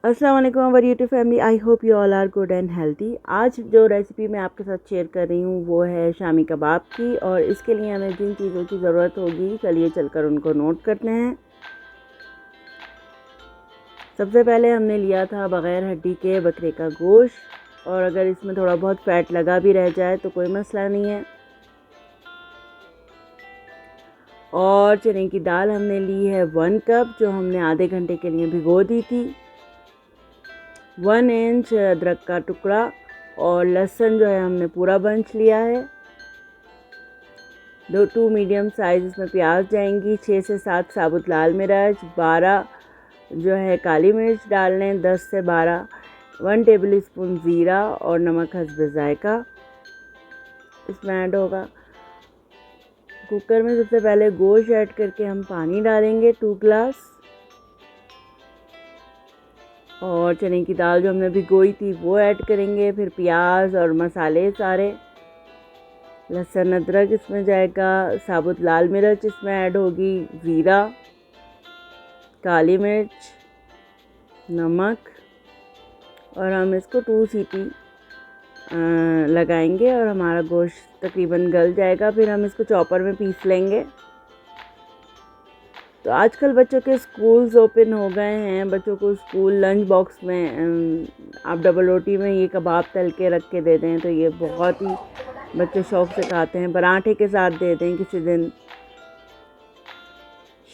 अस्सलाम वालेकुम our YouTube family. I hope you all are good and healthy. आज जो रेसिपी मैं आपके साथ शेयर कर रही हूँ वो है शामी कबाब की, और इसके लिए हमें जिन चीज़ों की ज़रूरत होगी चलिए चलकर उनको नोट करते हैं। सबसे पहले हमने लिया था बग़ैर हड्डी के बकरे का गोश्त, और अगर इसमें थोड़ा बहुत फ़ैट लगा भी रह जाए तो कोई मसला नहीं है। और चने की दाल हमने ली है 1 कप, जो हमने आधे घंटे के लिए भिगो दी थी। 1 इंच अदरक का टुकड़ा, और लहसुन जो है हमने पूरा बंच लिया है। 2 मीडियम साइज़ इसमें प्याज जाएंगी। 6 से 7 साबुत लाल मिर्च, 12 जो है काली मिर्च डाल लें, 10 से 12। 1 टेबल स्पून ज़ीरा और नमक हस्ब ज़ायका इसमें ऐड होगा। कुकर में सबसे पहले गोश्त ऐड करके हम पानी डालेंगे 2 गिलास, और चने की दाल जो हमने भिगोई थी वो ऐड करेंगे। फिर प्याज और मसाले सारे, लहसुन अदरक इसमें जाएगा, साबुत लाल मिर्च इसमें ऐड होगी, ज़ीरा, काली मिर्च, नमक, और हम इसको 2 सीटी लगाएंगे और हमारा गोश्त तकरीबन गल जाएगा। फिर हम इसको चॉपर में पीस लेंगे। तो आजकल बच्चों के स्कूल्स ओपन हो गए हैं। बच्चों को स्कूल लंच बॉक्स में आप डबल रोटी में ये कबाब तल के रख के दे दें तो ये बहुत ही बच्चे शौक़ से खाते हैं। पराठे के साथ दे दें किसी दिन,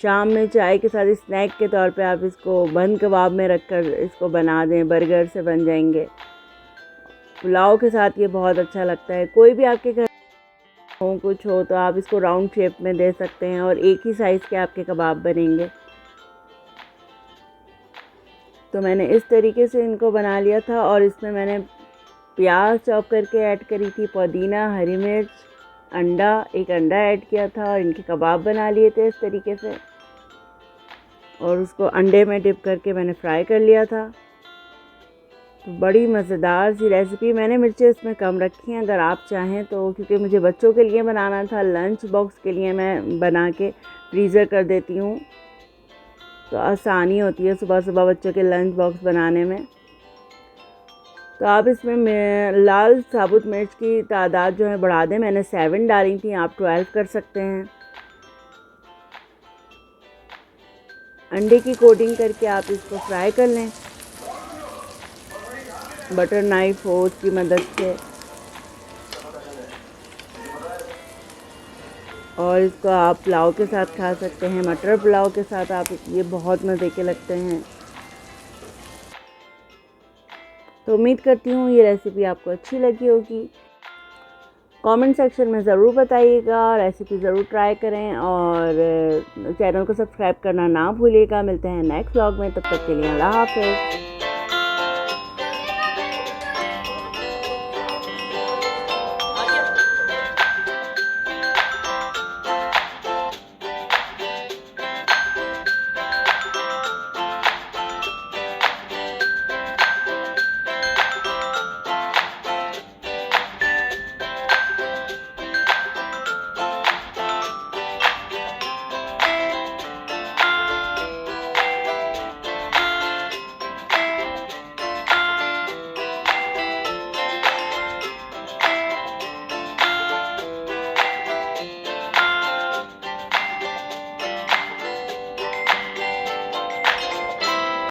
शाम में चाय के साथ स्नैक के तौर पे आप इसको बंद कबाब में रख कर इसको बना दें, बर्गर से बन जाएंगे। पुलाव के साथ ये बहुत अच्छा लगता है। कोई भी आपके घर हो कुछ हो तो आप इसको राउंड शेप में दे सकते हैं और एक ही साइज़ के आपके कबाब बनेंगे। तो मैंने इस तरीके से इनको बना लिया था, और इसमें मैंने प्याज चॉप करके ऐड करी थी, पुदीना, हरी मिर्च, एक अंडा ऐड किया था, और इनके कबाब बना लिए थे इस तरीके से, और उसको अंडे में डिप करके मैंने फ्राई कर लिया था। तो बड़ी मज़ेदार सी रेसिपी। मैंने मिर्चें इसमें कम रखी हैं, अगर आप चाहें तो, क्योंकि मुझे बच्चों के लिए बनाना था, लंच बॉक्स के लिए मैं बना के फ्रीज़र कर देती हूँ, तो आसानी होती है सुबह सुबह बच्चों के लंच बॉक्स बनाने में। तो आप इसमें लाल साबुत मिर्च की तादाद जो है बढ़ा दें। मैंने 7 डाली थी, आप 12 कर सकते हैं। अंडे की कोटिंग करके आप इसको फ्राई कर लें, बटर नाइफ हो उसकी मदद से, और इसको आप पुलाव के साथ खा सकते हैं, मटर पुलाव के साथ। आप ये बहुत मज़े के लगते हैं। तो उम्मीद करती हूँ ये रेसिपी आपको अच्छी लगी होगी। कमेंट सेक्शन में ज़रूर बताइएगा, रेसिपी ज़रूर ट्राई करें, और चैनल को सब्सक्राइब करना ना भूलिएगा। मिलते हैं नेक्स्ट व्लॉग में, तब तक के लिए अल्लाह हाफ़िज़।